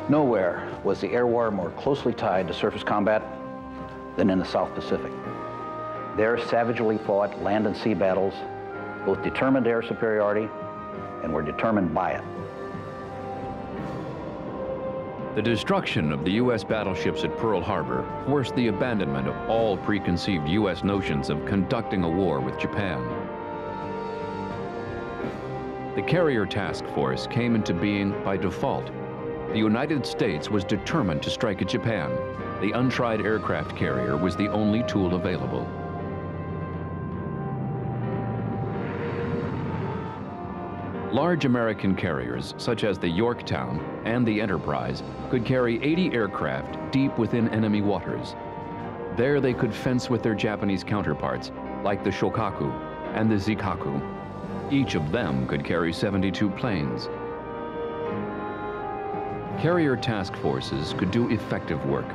Nowhere was the air war more closely tied to surface combat than in the South Pacific. There savagely fought land and sea battles, both determined air superiority and were determined by it. The destruction of the U.S. battleships at Pearl Harbor forced the abandonment of all preconceived U.S. notions of conducting a war with Japan. The Carrier Task Force came into being by default. The United States was determined to strike at Japan. The untried aircraft carrier was the only tool available. Large American carriers, such as the Yorktown and the Enterprise, could carry 80 aircraft deep within enemy waters. There they could fence with their Japanese counterparts, like the Shokaku and the Zikaku. Each of them could carry 72 planes. Carrier task forces could do effective work.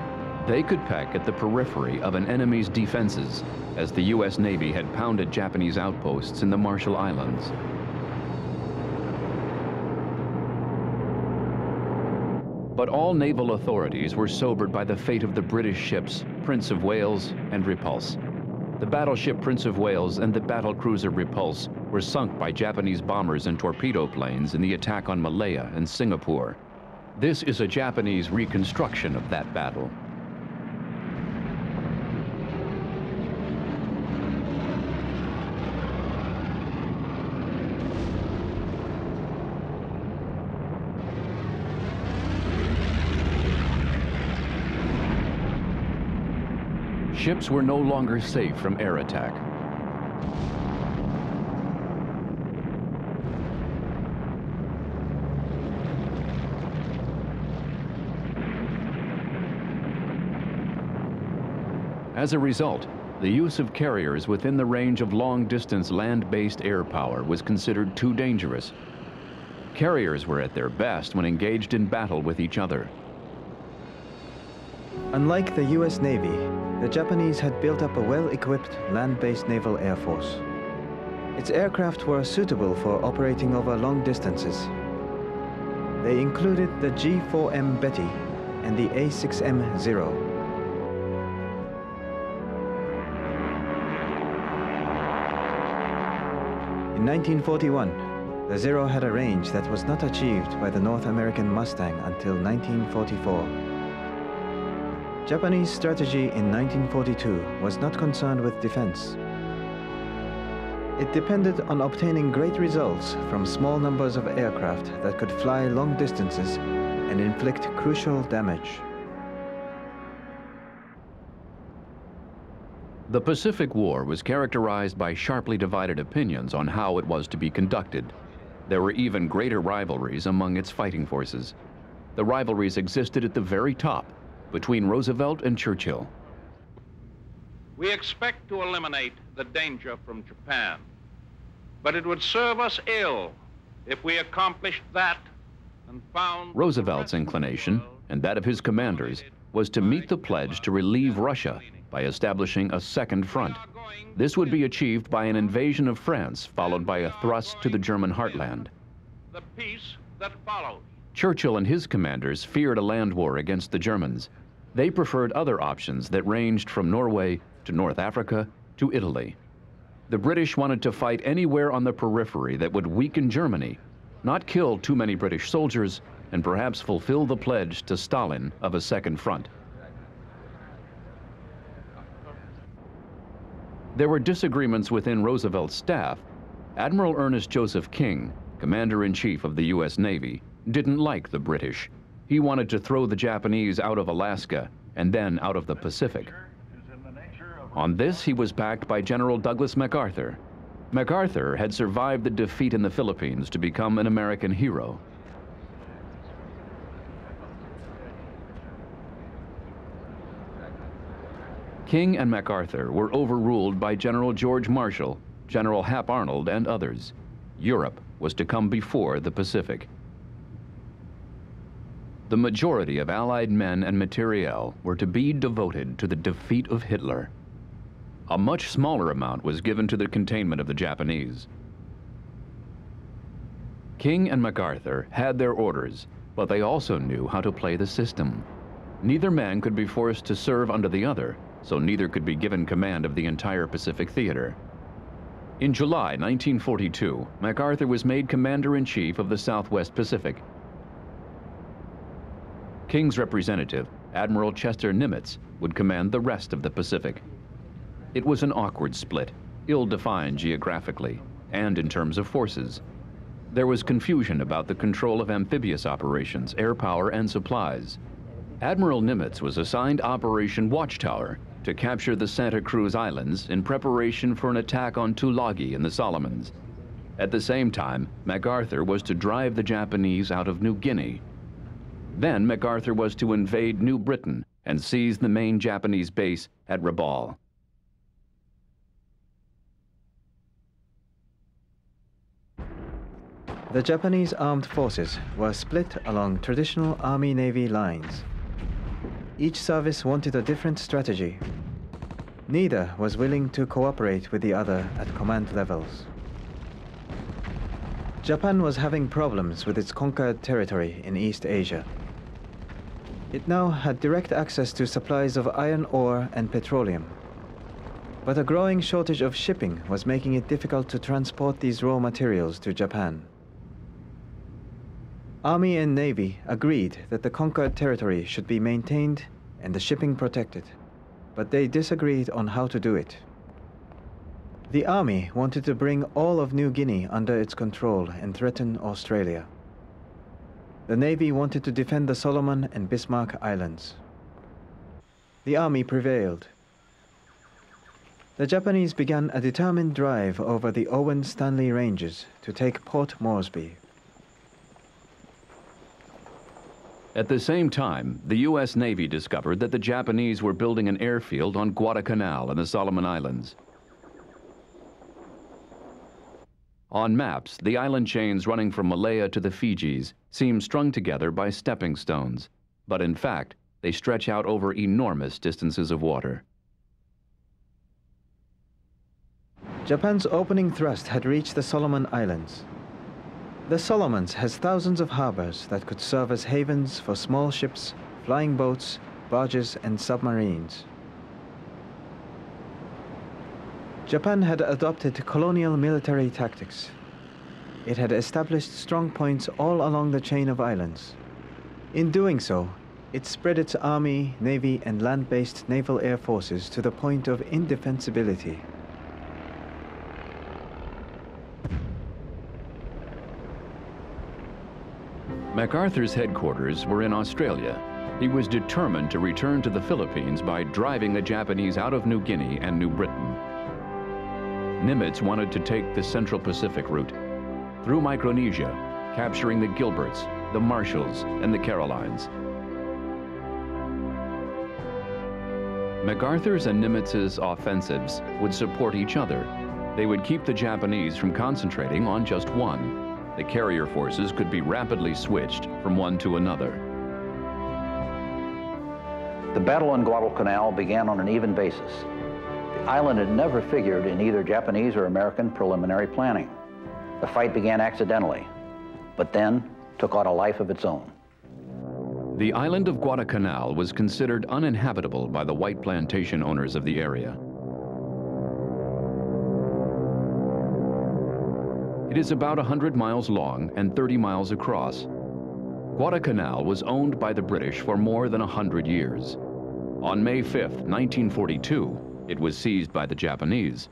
They could peck at the periphery of an enemy's defenses, as the U.S. Navy had pounded Japanese outposts in the Marshall Islands. But all naval authorities were sobered by the fate of the British ships Prince of Wales and Repulse. The battleship Prince of Wales and the battlecruiser Repulse were sunk by Japanese bombers and torpedo planes in the attack on Malaya and Singapore. This is a Japanese reconstruction of that battle. Ships were no longer safe from air attack. As a result, the use of carriers within the range of long-distance land-based air power was considered too dangerous. Carriers were at their best when engaged in battle with each other. Unlike the U.S. Navy, the Japanese had built up a well-equipped land-based naval air force. Its aircraft were suitable for operating over long distances. They included the G4M Betty and the A6M Zero. In 1941, the Zero had a range that was not achieved by the North American Mustang until 1944. Japanese strategy in 1942 was not concerned with defense. It depended on obtaining great results from small numbers of aircraft that could fly long distances and inflict crucial damage. The Pacific War was characterized by sharply divided opinions on how it was to be conducted. There were even greater rivalries among its fighting forces. The rivalries existed at the very top, between Roosevelt and Churchill. We expect to eliminate the danger from Japan, but it would serve us ill if we accomplished that and found... Roosevelt's inclination, and that of his commanders, was to meet the pledge to relieve Russia by establishing a second front. This would be achieved by an invasion of France, followed by a thrust to the German heartland. The peace that follows. Churchill and his commanders feared a land war against the Germans. They preferred other options that ranged from Norway to North Africa to Italy. The British wanted to fight anywhere on the periphery that would weaken Germany, not kill too many British soldiers, and perhaps fulfill the pledge to Stalin of a second front. There were disagreements within Roosevelt's staff. Admiral Ernest Joseph King, Commander-in-Chief of the U.S. Navy, didn't like the British. He wanted to throw the Japanese out of Alaska and then out of the Pacific. On this, he was backed by General Douglas MacArthur. MacArthur had survived the defeat in the Philippines to become an American hero. King and MacArthur were overruled by General George Marshall, General Hap Arnold, and others. Europe was to come before the Pacific. The majority of Allied men and materiel were to be devoted to the defeat of Hitler. A much smaller amount was given to the containment of the Japanese. King and MacArthur had their orders, but they also knew how to play the system. Neither man could be forced to serve under the other, so neither could be given command of the entire Pacific theater. In July 1942, MacArthur was made Commander-in-Chief of the Southwest Pacific. King's representative, Admiral Chester Nimitz, would command the rest of the Pacific. It was an awkward split, ill-defined geographically and in terms of forces. There was confusion about the control of amphibious operations, air power, and supplies. Admiral Nimitz was assigned Operation Watchtower to capture the Santa Cruz Islands in preparation for an attack on Tulagi in the Solomons. At the same time, MacArthur was to drive the Japanese out of New Guinea. Then MacArthur was to invade New Britain and seize the main Japanese base at Rabaul. The Japanese armed forces were split along traditional Army-Navy lines. Each service wanted a different strategy. Neither was willing to cooperate with the other at command levels. Japan was having problems with its conquered territory in East Asia. It now had direct access to supplies of iron ore and petroleum. But a growing shortage of shipping was making it difficult to transport these raw materials to Japan. Army and Navy agreed that the conquered territory should be maintained and the shipping protected, but they disagreed on how to do it. The Army wanted to bring all of New Guinea under its control and threaten Australia. The Navy wanted to defend the Solomon and Bismarck Islands. The Army prevailed. The Japanese began a determined drive over the Owen-Stanley Ranges to take Port Moresby. At the same time, the U.S. Navy discovered that the Japanese were building an airfield on Guadalcanal in the Solomon Islands. On maps, the island chains running from Malaya to the Fijis seem strung together by stepping stones, but in fact, they stretch out over enormous distances of water. Japan's opening thrust had reached the Solomon Islands. The Solomons has thousands of harbors that could serve as havens for small ships, flying boats, barges, and submarines. Japan had adopted colonial military tactics. It had established strong points all along the chain of islands. In doing so, it spread its army, navy, and land-based naval air forces to the point of indefensibility. MacArthur's headquarters were in Australia. He was determined to return to the Philippines by driving the Japanese out of New Guinea and New Britain. Nimitz wanted to take the Central Pacific route, through Micronesia, capturing the Gilberts, the Marshalls, and the Carolines. MacArthur's and Nimitz's offensives would support each other. They would keep the Japanese from concentrating on just one. The carrier forces could be rapidly switched from one to another. The battle on Guadalcanal began on an even basis. The island had never figured in either Japanese or American preliminary planning. The fight began accidentally, but then took on a life of its own. The island of Guadalcanal was considered uninhabitable by the white plantation owners of the area. It is about 100 miles long and 30 miles across. Guadalcanal was owned by the British for more than 100 years. On May 5, 1942, it was seized by the Japanese.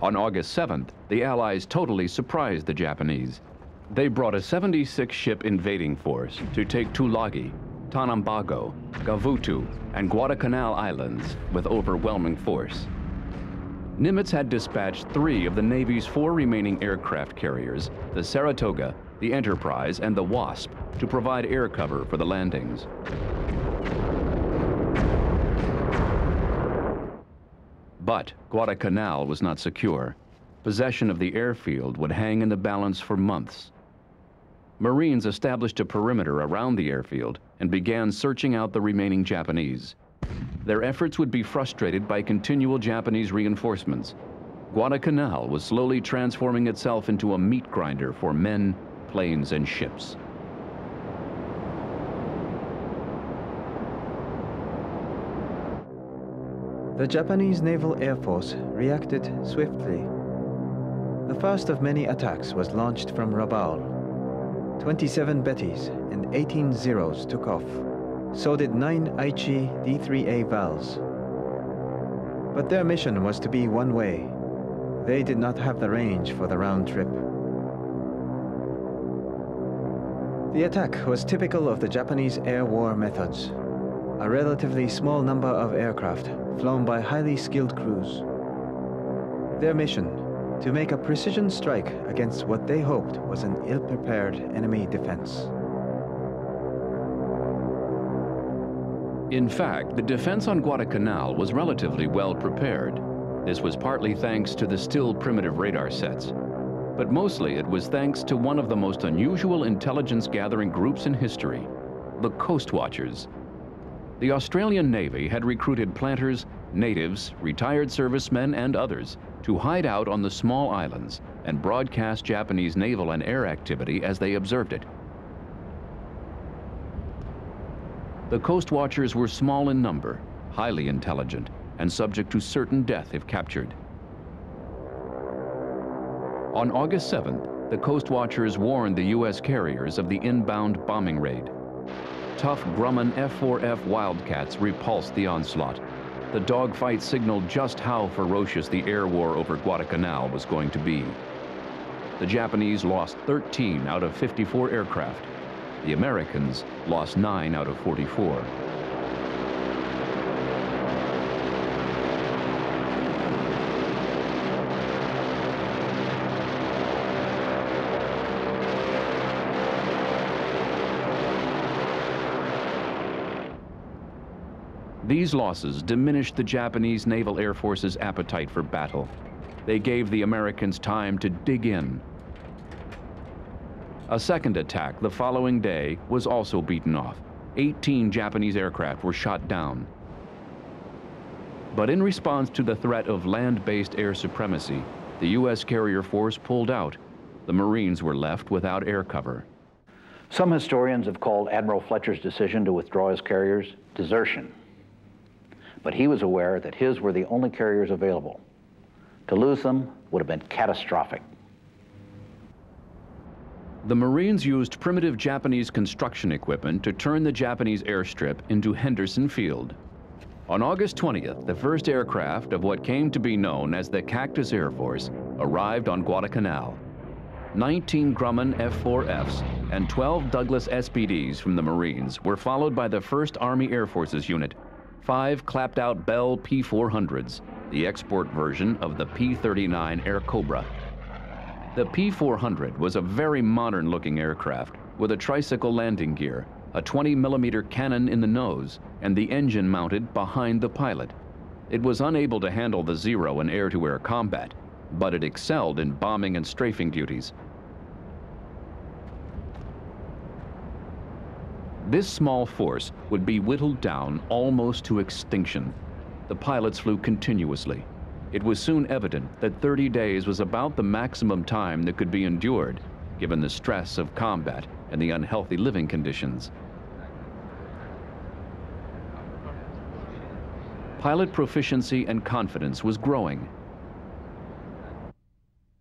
On August 7th, the Allies totally surprised the Japanese. They brought a 76-ship invading force to take Tulagi, Tanambago, Gavutu, and Guadalcanal Islands with overwhelming force. Nimitz had dispatched 3 of the Navy's 4 remaining aircraft carriers, the Saratoga, the Enterprise, and the Wasp, to provide air cover for the landings. But Guadalcanal was not secure. Possession of the airfield would hang in the balance for months. Marines established a perimeter around the airfield and began searching out the remaining Japanese. Their efforts would be frustrated by continual Japanese reinforcements. Guadalcanal was slowly transforming itself into a meat grinder for men, planes, and ships. The Japanese Naval Air Force reacted swiftly. The first of many attacks was launched from Rabaul. 27 Bettys and 18 Zeros took off. So did 9 Aichi D3A Vals. But their mission was to be one way. They did not have the range for the round trip. The attack was typical of the Japanese air war methods. A relatively small number of aircraft flown by highly skilled crews. Their mission, to make a precision strike against what they hoped was an ill-prepared enemy defense. In fact, the defense on Guadalcanal was relatively well prepared. This was partly thanks to the still primitive radar sets, but mostly it was thanks to one of the most unusual intelligence-gathering groups in history, the Coast Watchers. The Australian Navy had recruited planters, natives, retired servicemen, and others to hide out on the small islands and broadcast Japanese naval and air activity as they observed it. The Coast Watchers were small in number, highly intelligent, and subject to certain death if captured. On August 7th, the Coast Watchers warned the U.S. carriers of the inbound bombing raid. Tough Grumman F-4F Wildcats repulsed the onslaught. The dogfight signaled just how ferocious the air war over Guadalcanal was going to be. The Japanese lost 13 out of 54 aircraft. The Americans lost 9 out of 44. These losses diminished the Japanese Naval Air Force's appetite for battle. They gave the Americans time to dig in. A second attack the following day was also beaten off. 18 Japanese aircraft were shot down. But in response to the threat of land-based air supremacy, the U.S. carrier force pulled out. The Marines were left without air cover. Some historians have called Admiral Fletcher's decision to withdraw his carriers desertion. But he was aware that his were the only carriers available. To lose them would have been catastrophic. The Marines used primitive Japanese construction equipment to turn the Japanese airstrip into Henderson Field. On August 20th, the first aircraft of what came to be known as the Cactus Air Force arrived on Guadalcanal. 19 Grumman F-4Fs and 12 Douglas SPDs from the Marines were followed by the 1st Army Air Forces unit, 5 clapped-out Bell P-400s, the export version of the P-39 Air Cobra. The P-400 was a very modern-looking aircraft with a tricycle landing gear, a 20mm cannon in the nose, and the engine mounted behind the pilot. It was unable to handle the Zero in air-to-air combat, but it excelled in bombing and strafing duties. This small force would be whittled down almost to extinction. The pilots flew continuously. It was soon evident that 30 days was about the maximum time that could be endured, given the stress of combat and the unhealthy living conditions. Pilot proficiency and confidence was growing.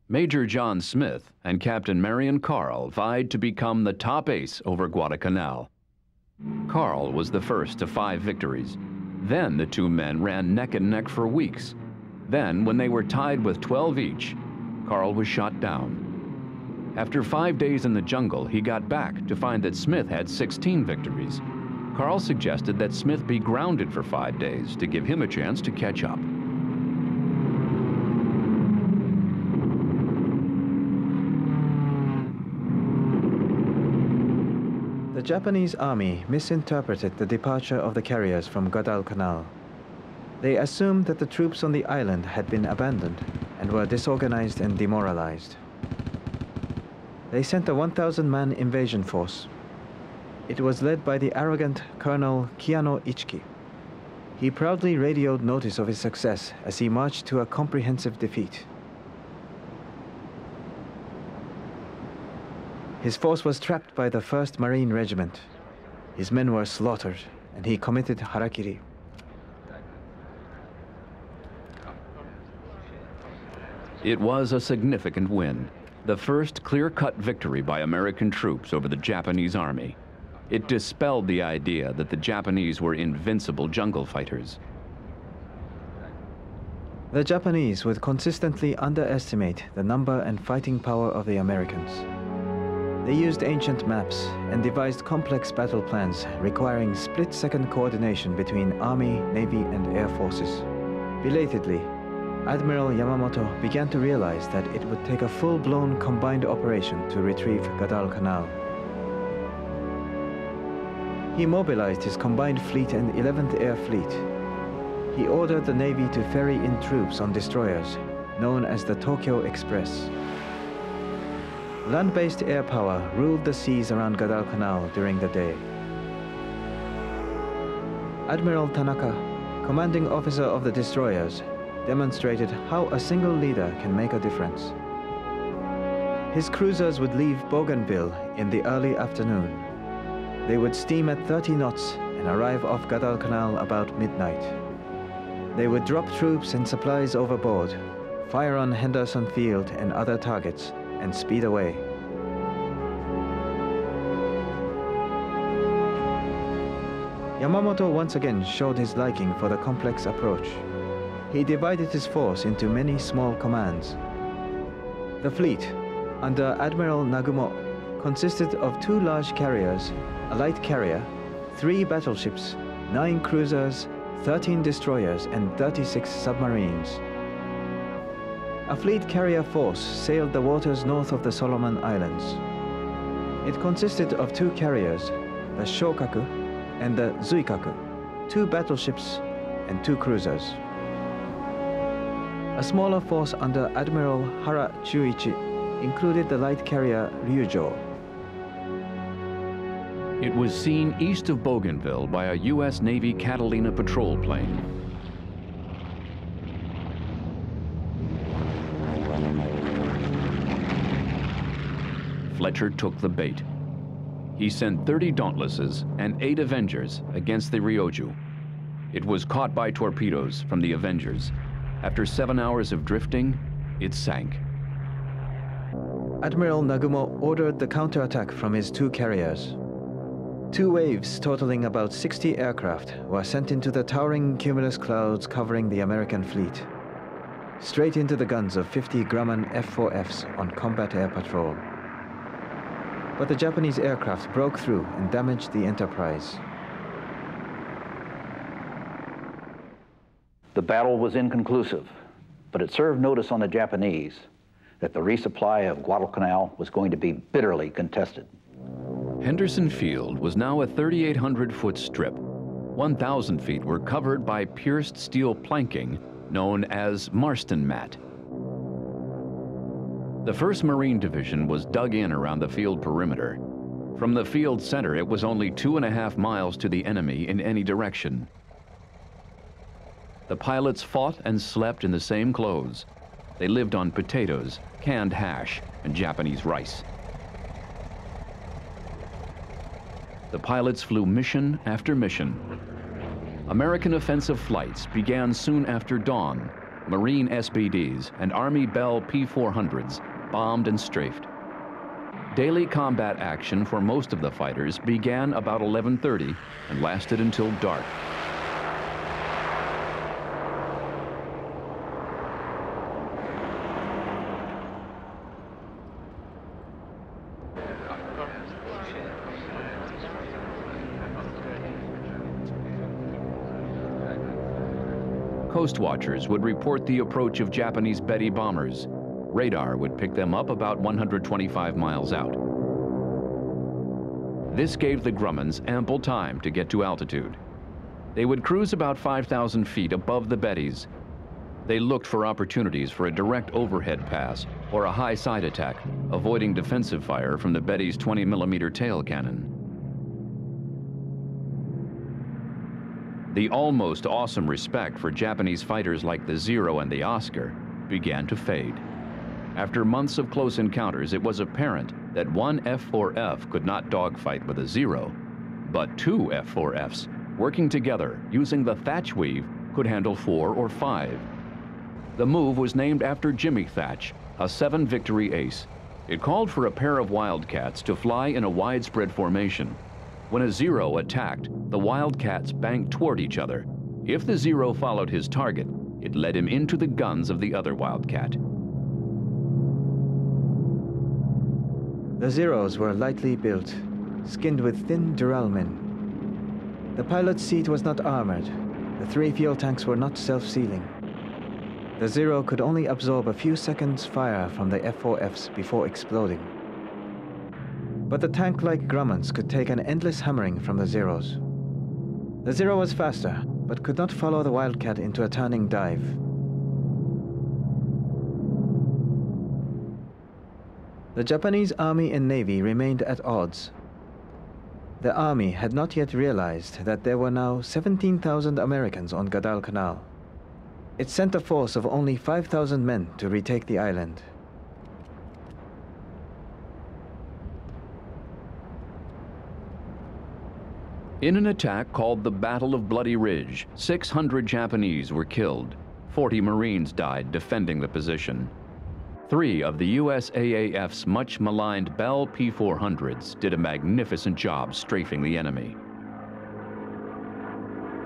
Major John Smith and Captain Marion Carl vied to become the top ace over Guadalcanal. Carl was the first to 5 victories. Then the two men ran neck and neck for weeks. Then, when they were tied with 12 each, Carl was shot down. After 5 days in the jungle, he got back to find that Smith had 16 victories. Carl suggested that Smith be grounded for 5 days to give him a chance to catch up. The Japanese army misinterpreted the departure of the carriers from Guadalcanal. They assumed that the troops on the island had been abandoned and were disorganized and demoralized. They sent a 1,000-man invasion force. It was led by the arrogant Colonel Kiano Ichiki. He proudly radioed notice of his success as he marched to a comprehensive defeat. His force was trapped by the 1st Marine Regiment. His men were slaughtered, and he committed harakiri. It was a significant win, the first clear-cut victory by American troops over the Japanese army. It dispelled the idea that the Japanese were invincible jungle fighters. The Japanese would consistently underestimate the number and fighting power of the Americans. They used ancient maps and devised complex battle plans requiring split-second coordination between Army, Navy, and Air Forces. Belatedly, Admiral Yamamoto began to realize that it would take a full-blown combined operation to retrieve Guadalcanal. He mobilized his combined fleet and 11th Air Fleet. He ordered the Navy to ferry in troops on destroyers, known as the Tokyo Express. Land-based air power ruled the seas around Guadalcanal during the day. Admiral Tanaka, commanding officer of the destroyers, demonstrated how a single leader can make a difference. His cruisers would leave Bougainville in the early afternoon. They would steam at 30 knots and arrive off Guadalcanal about midnight. They would drop troops and supplies overboard, fire on Henderson Field and other targets, and speed away. Yamamoto once again showed his liking for the complex approach. He divided his force into many small commands. The fleet, under Admiral Nagumo, consisted of 2 large carriers, a light carrier, 3 battleships, 9 cruisers, 13 destroyers, and 36 submarines. A fleet carrier force sailed the waters north of the Solomon Islands. It consisted of 2 carriers, the Shokaku and the Zuikaku, 2 battleships, and 2 cruisers. A smaller force under Admiral Hara Chuichi included the light carrier Ryujo. It was seen east of Bougainville by a U.S. Navy Catalina patrol plane. Fletcher took the bait. He sent 30 Dauntlesses and 8 Avengers against the Ryoju. It was caught by torpedoes from the Avengers. After 7 hours of drifting, it sank. Admiral Nagumo ordered the counterattack from his 2 carriers. 2 waves totaling about 60 aircraft were sent into the towering cumulus clouds covering the American fleet, straight into the guns of 50 Grumman F-4Fs on combat air patrol. But the Japanese aircraft broke through and damaged the Enterprise. The battle was inconclusive, but it served notice on the Japanese that the resupply of Guadalcanal was going to be bitterly contested. Henderson Field was now a 3,800-foot strip. 1,000 feet were covered by pierced steel planking known as Marston mat. The 1st Marine Division was dug in around the field perimeter. From the field center, it was only 2.5 miles to the enemy in any direction. The pilots fought and slept in the same clothes. They lived on potatoes, canned hash, and Japanese rice. The pilots flew mission after mission. American offensive flights began soon after dawn. Marine SBDs and Army Bell P-400s bombed and strafed. Daily combat action for most of the fighters began about 11:30 and lasted until dark. Coast watchers would report the approach of Japanese Betty bombers. Radar would pick them up about 125 miles out. This gave the Grummans ample time to get to altitude. They would cruise about 5,000 feet above the Bettys. They looked for opportunities for a direct overhead pass or a high side attack, avoiding defensive fire from the Betty's 20mm tail cannon. The almost awesome respect for Japanese fighters like the Zero and the Oscar began to fade. After months of close encounters, it was apparent that one F-4F could not dogfight with a Zero, but two F-4Fs, working together using the Thatch weave, could handle 4 or 5. The move was named after Jimmy Thatch, a 7-victory ace. It called for a pair of Wildcats to fly in a widespread formation. When a Zero attacked, the Wildcats banked toward each other. If the Zero followed his target, it led him into the guns of the other Wildcat. The Zeros were lightly built, skinned with thin duralumin. The pilot's seat was not armored. The 3 fuel tanks were not self-sealing. The Zero could only absorb a few seconds fire from the F-4Fs before exploding. But the tank-like Grummons could take an endless hammering from the Zeros. The Zero was faster, but could not follow the Wildcat into a turning dive. The Japanese Army and Navy remained at odds. The Army had not yet realized that there were now 17,000 Americans on Guadalcanal. It sent a force of only 5,000 men to retake the island. In an attack called the Battle of Bloody Ridge, 600 Japanese were killed. 40 Marines died defending the position. 3 of the USAAF's much maligned Bell P-400s did a magnificent job strafing the enemy.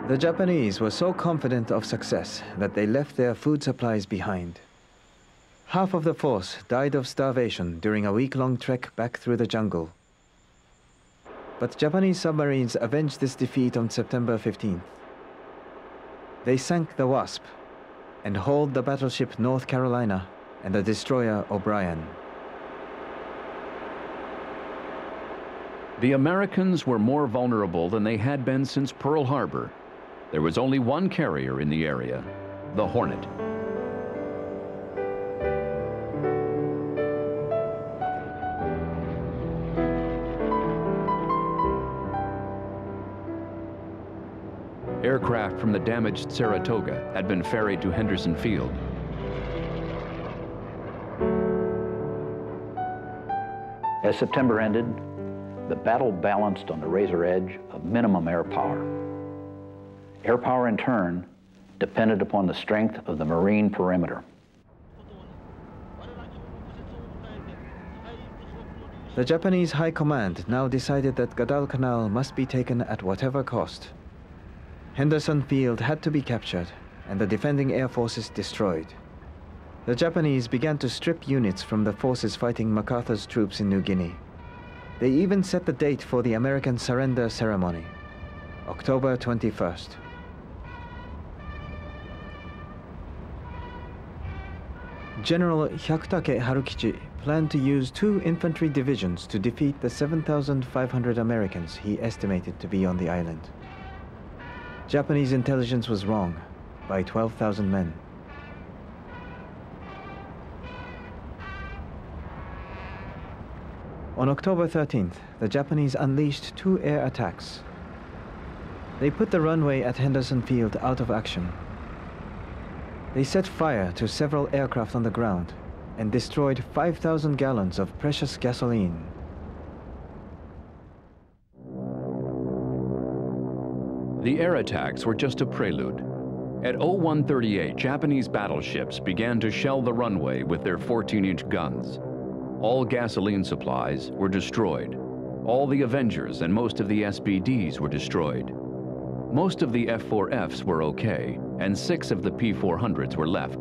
The Japanese were so confident of success that they left their food supplies behind. Half of the force died of starvation during a week-long trek back through the jungle. But Japanese submarines avenged this defeat on September 15th. They sank the Wasp and hauled the battleship North Carolina and the destroyer O'Brien. The Americans were more vulnerable than they had been since Pearl Harbor. There was only one carrier in the area, the Hornet. Aircraft from the damaged Saratoga had been ferried to Henderson Field. As September ended, the battle balanced on the razor edge of minimum air power. Air power, in turn, depended upon the strength of the marine perimeter. The Japanese High Command now decided that Guadalcanal must be taken at whatever cost. Henderson Field had to be captured and the defending air forces destroyed. The Japanese began to strip units from the forces fighting MacArthur's troops in New Guinea. They even set the date for the American surrender ceremony, October 21st. General Hyakutake Harukichi planned to use 2 infantry divisions to defeat the 7,500 Americans he estimated to be on the island. Japanese intelligence was wrong by 12,000 men. On October 13th, the Japanese unleashed 2 air attacks. They put the runway at Henderson Field out of action. They set fire to several aircraft on the ground and destroyed 5,000 gallons of precious gasoline. The air attacks were just a prelude. At 0138, Japanese battleships began to shell the runway with their 14-inch guns. All gasoline supplies were destroyed. All the Avengers and most of the SBDs were destroyed. Most of the F-4Fs were okay, and 6 of the P-400s were left.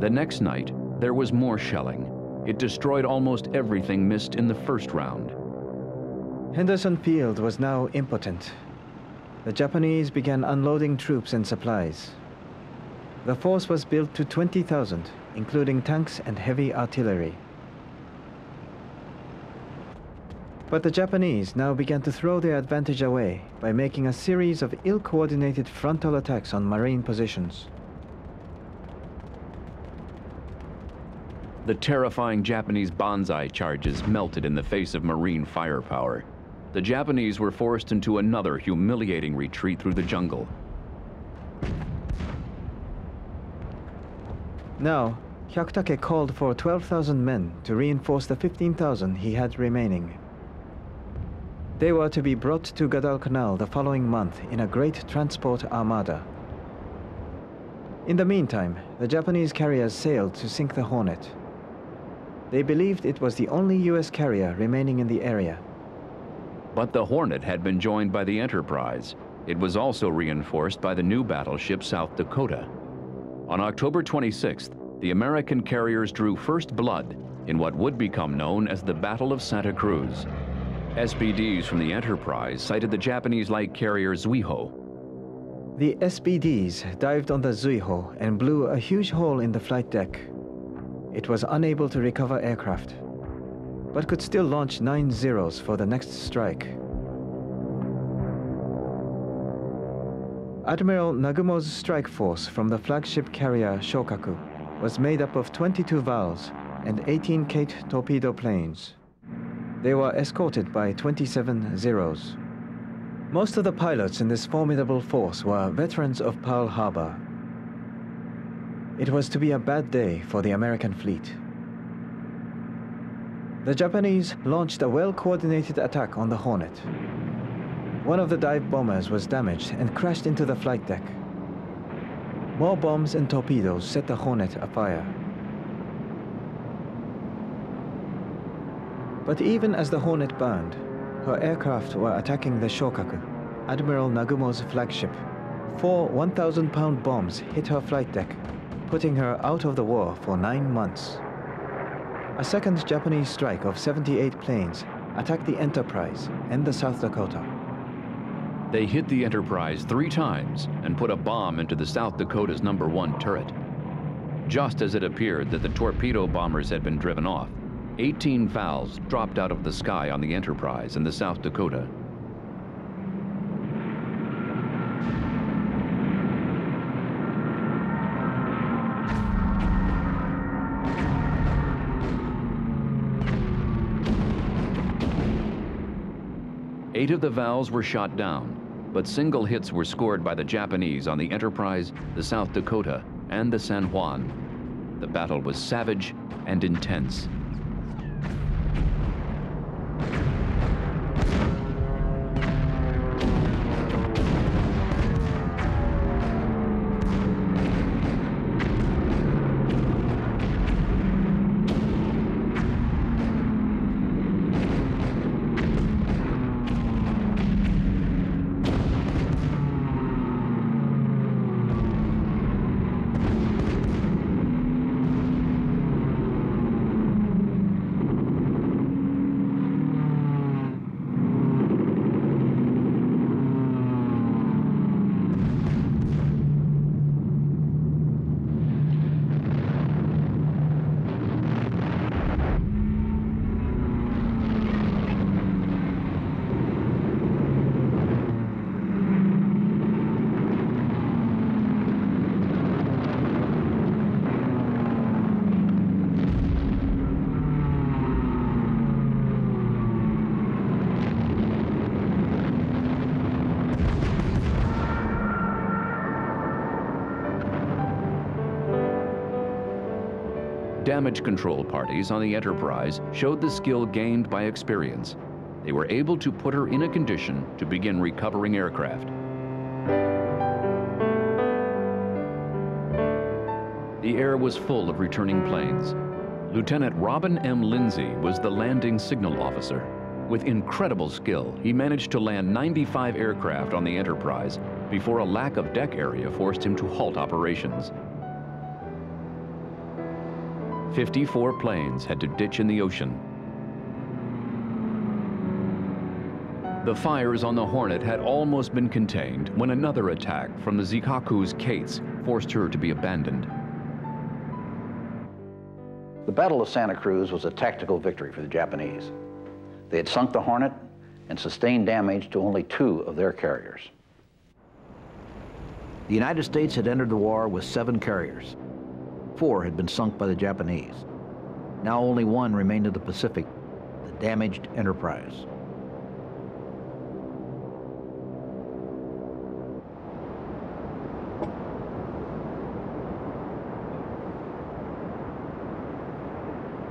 The next night, there was more shelling. It destroyed almost everything missed in the first round. Henderson Field was now impotent. The Japanese began unloading troops and supplies. The force was built to 20,000, including tanks and heavy artillery. But the Japanese now began to throw their advantage away by making a series of ill-coordinated frontal attacks on marine positions. The terrifying Japanese banzai charges melted in the face of marine firepower. The Japanese were forced into another humiliating retreat through the jungle. Now, Hyakutake called for 12,000 men to reinforce the 15,000 he had remaining. They were to be brought to Guadalcanal the following month in a great transport armada. In the meantime, the Japanese carriers sailed to sink the Hornet. They believed it was the only US carrier remaining in the area. But the Hornet had been joined by the Enterprise. It was also reinforced by the new battleship South Dakota. On October 26th, the American carriers drew first blood in what would become known as the Battle of Santa Cruz. SBDs from the Enterprise sighted the Japanese light carrier Zuiho. The SBDs dived on the Zuiho and blew a huge hole in the flight deck. It was unable to recover aircraft, but could still launch 9 Zeros for the next strike. Admiral Nagumo's strike force from the flagship carrier Shokaku was made up of 22 Vals and 18 Kate torpedo planes. They were escorted by 27 Zeros. Most of the pilots in this formidable force were veterans of Pearl Harbor. It was to be a bad day for the American fleet. The Japanese launched a well-coordinated attack on the Hornet. One of the dive bombers was damaged and crashed into the flight deck. More bombs and torpedoes set the Hornet afire. But even as the Hornet burned, her aircraft were attacking the Shokaku, Admiral Nagumo's flagship. 4 1,000-pound bombs hit her flight deck, putting her out of the war for 9 months. A second Japanese strike of 78 planes attacked the Enterprise and the South Dakota. They hit the Enterprise 3 times and put a bomb into the South Dakota's number 1 turret. Just as it appeared that the torpedo bombers had been driven off, 18 Vals dropped out of the sky on the Enterprise and the South Dakota. Eight of the Vals were shot down, but single hits were scored by the Japanese on the Enterprise, the South Dakota, and the San Juan. The battle was savage and intense. Damage control parties on the Enterprise showed the skill gained by experience. They were able to put her in a condition to begin recovering aircraft. The air was full of returning planes. Lieutenant Robin M. Lindsay was the landing signal officer. With incredible skill, he managed to land 95 aircraft on the Enterprise before a lack of deck area forced him to halt operations. 54 planes had to ditch in the ocean. The fires on the Hornet had almost been contained when another attack from the Zikaku's Kates forced her to be abandoned. The Battle of Santa Cruz was a tactical victory for the Japanese. They had sunk the Hornet and sustained damage to only 2 of their carriers. The United States had entered the war with 7 carriers. 4 had been sunk by the Japanese. Now only 1 remained in the Pacific, the damaged Enterprise.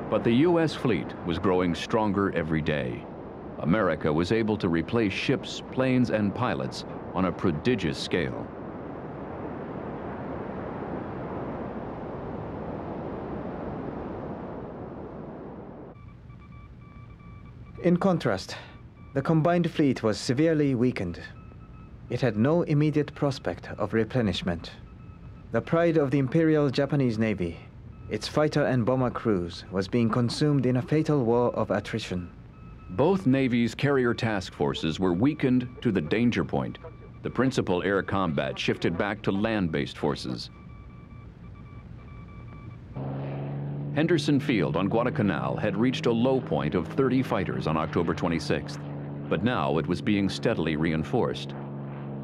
But the U.S. fleet was growing stronger every day. America was able to replace ships, planes, and pilots on a prodigious scale. In contrast, the combined fleet was severely weakened. It had no immediate prospect of replenishment. The pride of the Imperial Japanese Navy, its fighter and bomber crews, was being consumed in a fatal war of attrition. Both navies' carrier task forces were weakened to the danger point. The principal air combat shifted back to land-based forces. Henderson Field on Guadalcanal had reached a low point of 30 fighters on October 26th, but now it was being steadily reinforced.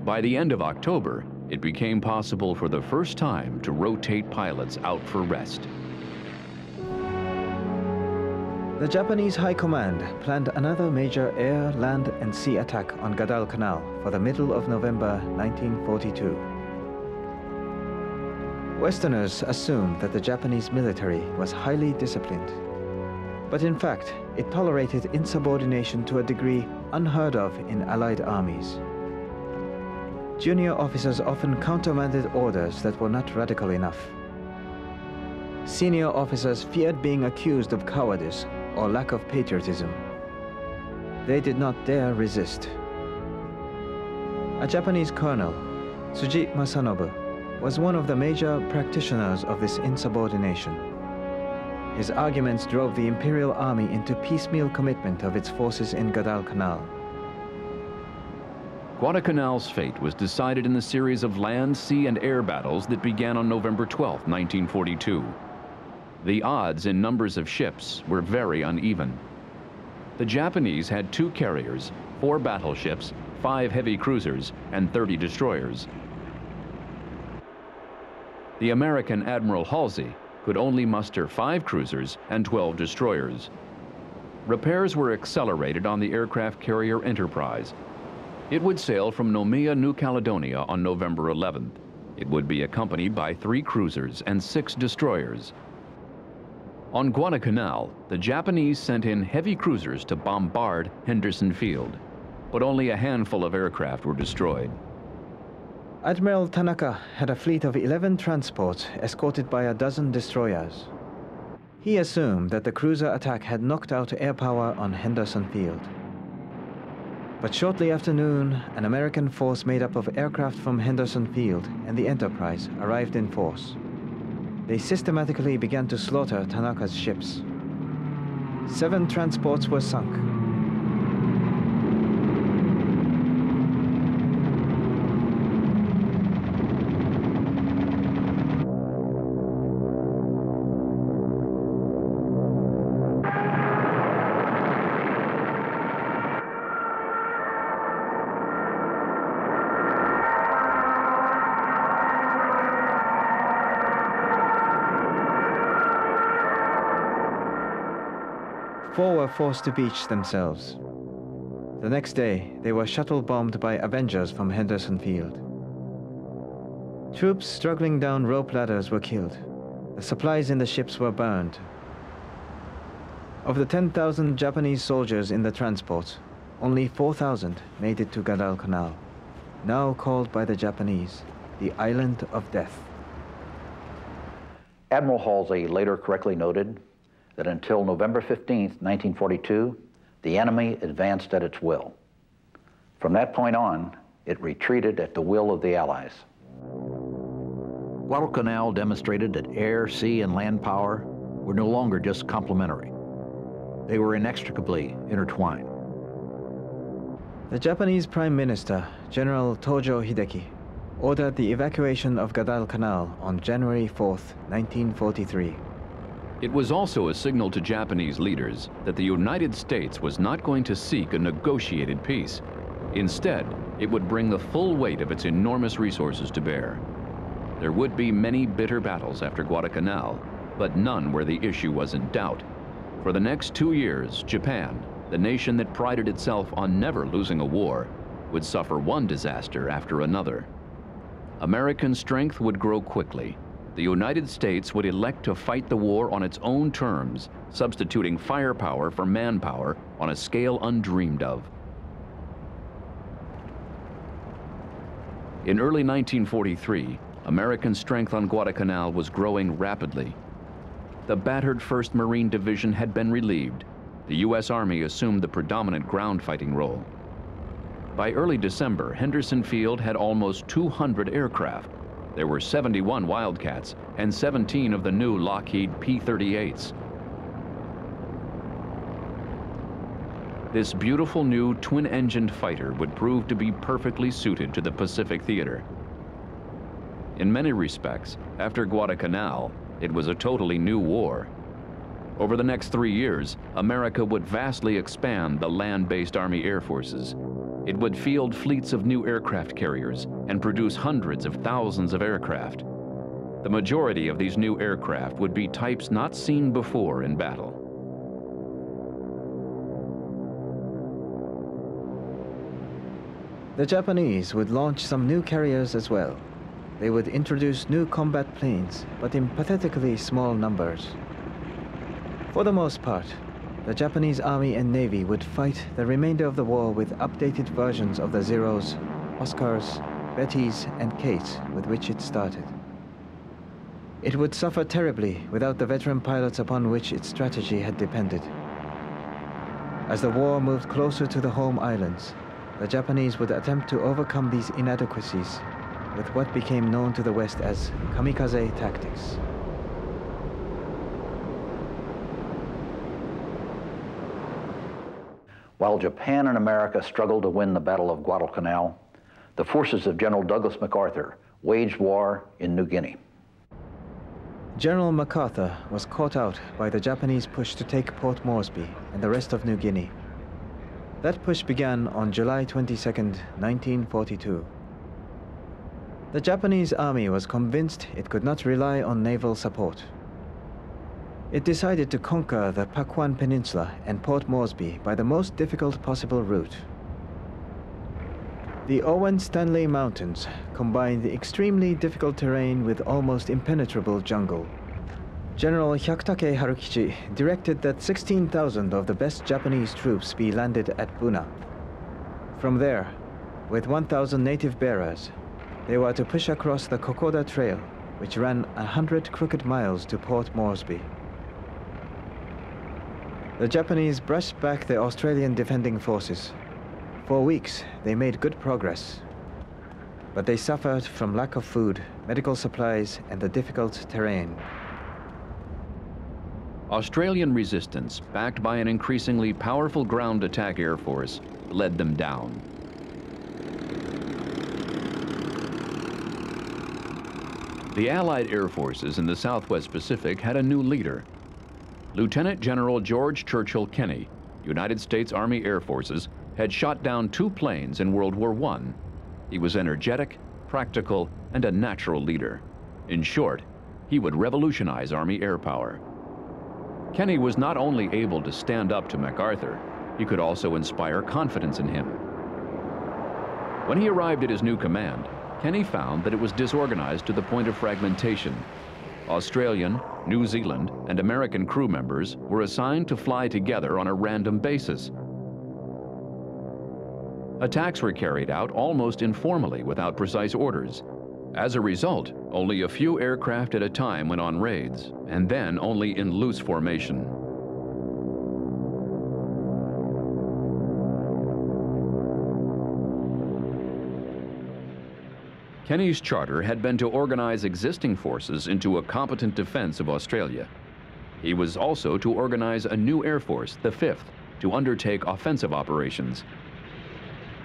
By the end of October, it became possible for the first time to rotate pilots out for rest. The Japanese High Command planned another major air, land, and sea attack on Guadalcanal for the middle of November 1942. Westerners assumed that the Japanese military was highly disciplined. But in fact, it tolerated insubordination to a degree unheard of in Allied armies. Junior officers often countermanded orders that were not radical enough. Senior officers feared being accused of cowardice or lack of patriotism. They did not dare resist. A Japanese colonel, Tsuji Masanobu, was one of the major practitioners of this insubordination. His arguments drove the Imperial Army into piecemeal commitment of its forces in Guadalcanal. Guadalcanal's fate was decided in the series of land, sea, and air battles that began on November 12, 1942. The odds in numbers of ships were very uneven. The Japanese had 2 carriers, 4 battleships, 5 heavy cruisers, and 30 destroyers. The American Admiral Halsey could only muster 5 cruisers and 12 destroyers. Repairs were accelerated on the aircraft carrier Enterprise. It would sail from Noumea, New Caledonia on November 11th. It would be accompanied by 3 cruisers and 6 destroyers. On Guadalcanal, the Japanese sent in heavy cruisers to bombard Henderson Field, but only a handful of aircraft were destroyed. Admiral Tanaka had a fleet of 11 transports escorted by a dozen destroyers. He assumed that the cruiser attack had knocked out air power on Henderson Field. But shortly after noon, an American force made up of aircraft from Henderson Field and the Enterprise arrived in force. They systematically began to slaughter Tanaka's ships. 7 transports were sunk. Four were forced to beach themselves. The next day, they were shuttle-bombed by Avengers from Henderson Field. Troops struggling down rope ladders were killed. The supplies in the ships were burned. Of the 10,000 Japanese soldiers in the transports, only 4,000 made it to Guadalcanal, now called by the Japanese the Island of Death. Admiral Halsey later correctly noted that until November 15, 1942, the enemy advanced at its will. From that point on, it retreated at the will of the Allies. Guadalcanal demonstrated that air, sea, and land power were no longer just complementary. They were inextricably intertwined. The Japanese Prime Minister, General Tojo Hideki, ordered the evacuation of Guadalcanal on January 4, 1943. It was also a signal to Japanese leaders that the United States was not going to seek a negotiated peace. Instead, it would bring the full weight of its enormous resources to bear. There would be many bitter battles after Guadalcanal, but none where the issue was in doubt. For the next 2 years, Japan, the nation that prided itself on never losing a war, would suffer one disaster after another. American strength would grow quickly. the United States would elect to fight the war on its own terms, substituting firepower for manpower on a scale undreamed of. In early 1943, American strength on Guadalcanal was growing rapidly. The battered 1st Marine Division had been relieved. The U.S. Army assumed the predominant ground fighting role. By early December, Henderson Field had almost 200 aircraft. There were 71 Wildcats and 17 of the new Lockheed P-38s. This beautiful new twin-engined fighter would prove to be perfectly suited to the Pacific theater. In many respects, after Guadalcanal, it was a totally new war. Over the next 3 years, America would vastly expand the land-based Army Air Forces. It would field fleets of new aircraft carriers and produce hundreds of thousands of aircraft. The majority of these new aircraft would be types not seen before in battle. The Japanese would launch some new carriers as well. They would introduce new combat planes, but in pathetically small numbers. For the most part, the Japanese Army and Navy would fight the remainder of the war with updated versions of the Zeros, Oscars, Bettys, and Kates with which it started. It would suffer terribly without the veteran pilots upon which its strategy had depended. As the war moved closer to the home islands, the Japanese would attempt to overcome these inadequacies with what became known to the West as kamikaze tactics. While Japan and America struggled to win the Battle of Guadalcanal, the forces of General Douglas MacArthur waged war in New Guinea. General MacArthur was caught out by the Japanese push to take Port Moresby and the rest of New Guinea. That push began on July 22, 1942. The Japanese army was convinced it could not rely on naval support. It decided to conquer the Papuan Peninsula and Port Moresby by the most difficult possible route. The Owen Stanley Mountains combined the extremely difficult terrain with almost impenetrable jungle. General Hyakutake Harukichi directed that 16,000 of the best Japanese troops be landed at Buna. From there, with 1,000 native bearers, they were to push across the Kokoda Trail, which ran 100 crooked miles to Port Moresby. The Japanese brushed back the Australian defending forces. For weeks, they made good progress. But they suffered from lack of food, medical supplies, and the difficult terrain. Australian resistance, backed by an increasingly powerful ground attack air force, led them down. The Allied air forces in the Southwest Pacific had a new leader. Lieutenant General George Churchill Kenney, United States Army Air Forces, had shot down 2 planes in World War I. He was energetic, practical, and a natural leader. In short, he would revolutionize Army air power. Kenney was not only able to stand up to MacArthur, he could also inspire confidence in him. When he arrived at his new command, Kenney found that it was disorganized to the point of fragmentation. Australian, New Zealand, and American crew members were assigned to fly together on a random basis. Attacks were carried out almost informally without precise orders. As a result, only a few aircraft at a time went on raids, and then only in loose formation. Kenney's charter had been to organize existing forces into a competent defense of Australia. He was also to organize a new air force, the 5th, to undertake offensive operations.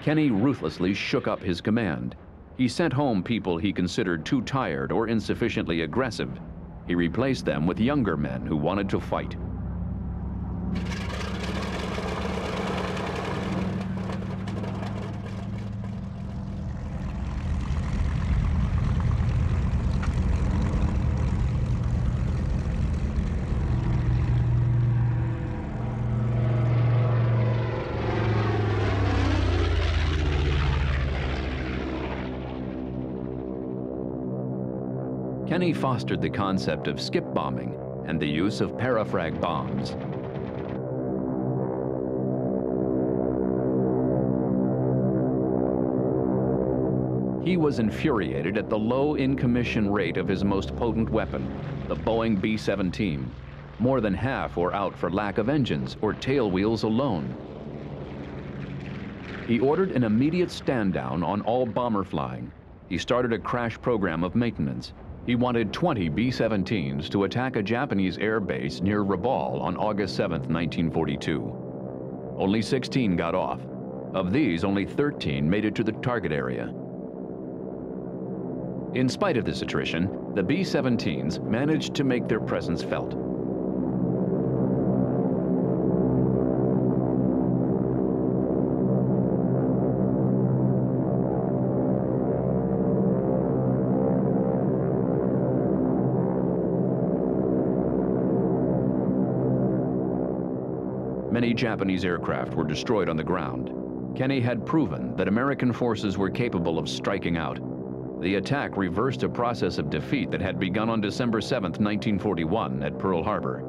Kenney ruthlessly shook up his command. He sent home people he considered too tired or insufficiently aggressive. He replaced them with younger men who wanted to fight. Kenny fostered the concept of skip bombing and the use of parafrag bombs. He was infuriated at the low in-commission rate of his most potent weapon, the Boeing B-17. More than half were out for lack of engines or tail wheels alone. He ordered an immediate stand-down on all bomber flying. He started a crash program of maintenance. He wanted 20 B-17s to attack a Japanese air base near Rabaul on August 7, 1942. Only 16 got off. Of these, only 13 made it to the target area. In spite of this attrition, the B-17s managed to make their presence felt. Many Japanese aircraft were destroyed on the ground. Kenny had proven that American forces were capable of striking out. The attack reversed a process of defeat that had begun on December 7, 1941 at Pearl Harbor.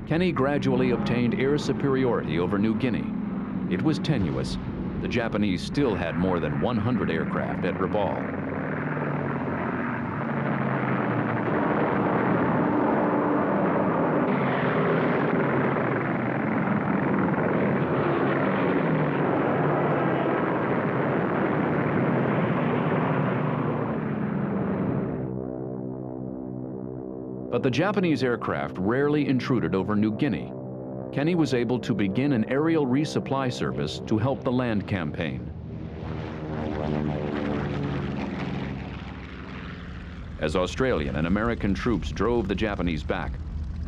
Kenny gradually obtained air superiority over New Guinea. It was tenuous. The Japanese still had more than 100 aircraft at Rabaul. But the Japanese aircraft rarely intruded over New Guinea. Kenny was able to begin an aerial resupply service to help the land campaign. As Australian and American troops drove the Japanese back,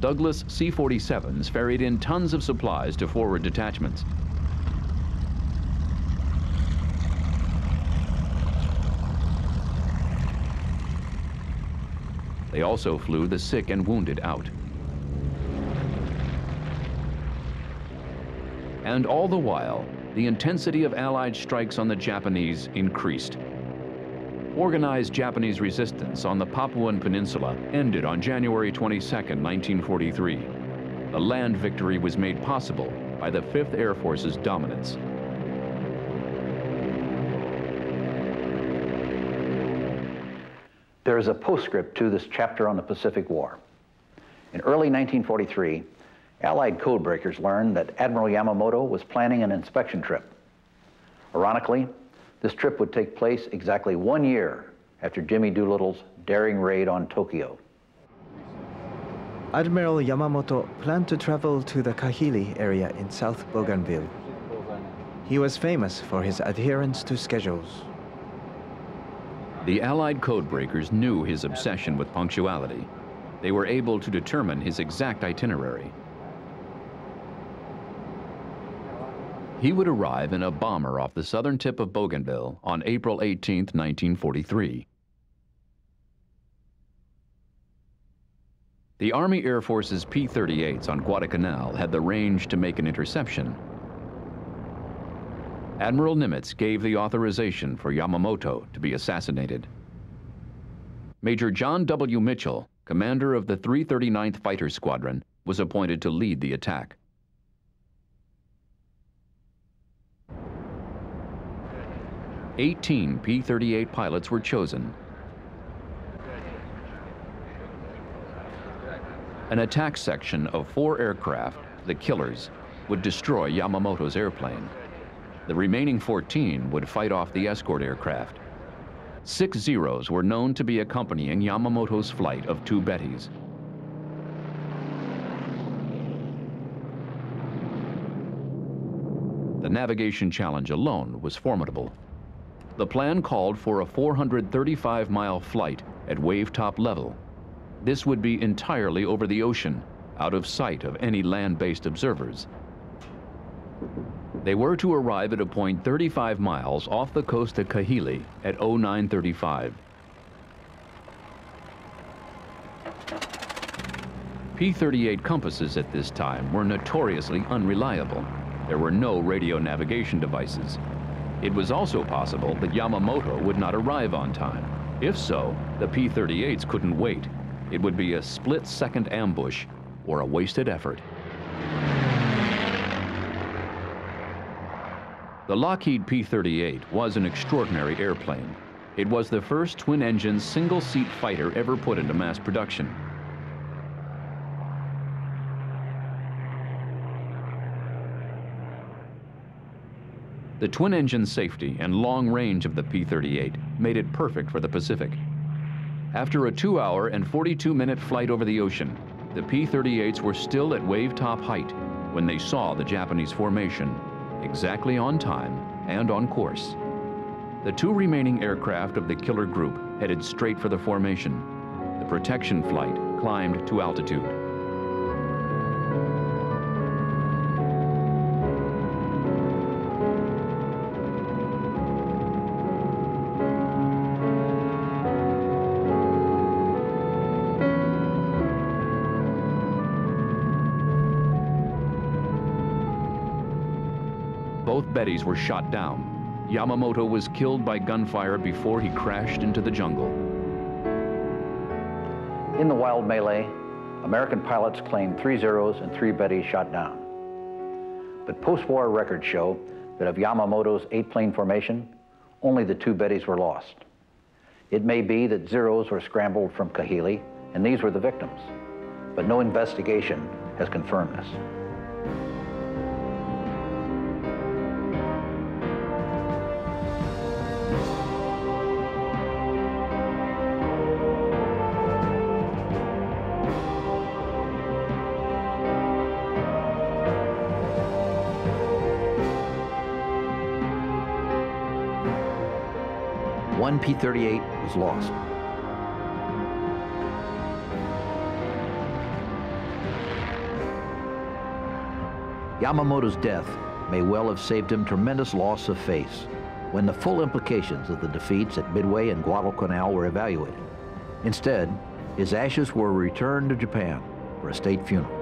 Douglas C-47s ferried in tons of supplies to forward detachments. They also flew the sick and wounded out. And all the while, the intensity of Allied strikes on the Japanese increased. Organized Japanese resistance on the Papuan Peninsula ended on January 22, 1943. The land victory was made possible by the 5th Air Force's dominance. There is a postscript to this chapter on the Pacific War. In early 1943, Allied codebreakers learned that Admiral Yamamoto was planning an inspection trip. Ironically, this trip would take place exactly 1 year after Jimmy Doolittle's daring raid on Tokyo. Admiral Yamamoto planned to travel to the Kahili area in South Bougainville. He was famous for his adherence to schedules. The Allied codebreakers knew his obsession with punctuality. They were able to determine his exact itinerary. He would arrive in a bomber off the southern tip of Bougainville on April 18, 1943. The Army Air Force's P-38s on Guadalcanal had the range to make an interception. Admiral Nimitz gave the authorization for Yamamoto to be assassinated. Major John W. Mitchell, commander of the 339th Fighter Squadron, was appointed to lead the attack. "18 P-38 pilots were chosen. An attack section of 4 aircraft, the Killers, would destroy Yamamoto's airplane. The remaining 14 would fight off the escort aircraft. 6 Zeros were known to be accompanying Yamamoto's flight of 2 Bettys. The navigation challenge alone was formidable. The plan called for a 435-mile flight at wave-top level. This would be entirely over the ocean, out of sight of any land-based observers. They were to arrive at a point 35 miles off the coast of Kahili at 0935. P-38 compasses at this time were notoriously unreliable. There were no radio navigation devices. It was also possible that Yamamoto would not arrive on time. If so, the P-38s couldn't wait. It would be a split-second ambush or a wasted effort. The Lockheed P-38 was an extraordinary airplane. It was the first twin-engine, single-seat fighter ever put into mass production. The twin-engine safety and long range of the P-38 made it perfect for the Pacific. After a 2-hour and 42-minute flight over the ocean, the P-38s were still at wave-top height when they saw the Japanese formation, exactly on time and on course. The 2 remaining aircraft of the killer group headed straight for the formation. The protection flight climbed to altitude. Both Bettys were shot down. Yamamoto was killed by gunfire before he crashed into the jungle. In the wild melee, American pilots claimed 3 Zeros and 3 Bettys shot down. But post-war records show that of Yamamoto's 8-plane formation, only the 2 Bettys were lost. It may be that Zeros were scrambled from Kahili, and these were the victims. But no investigation has confirmed this. One P-38 was lost. Yamamoto's death may well have saved him tremendous loss of face when the full implications of the defeats at Midway and Guadalcanal were evaluated. Instead, his ashes were returned to Japan for a state funeral.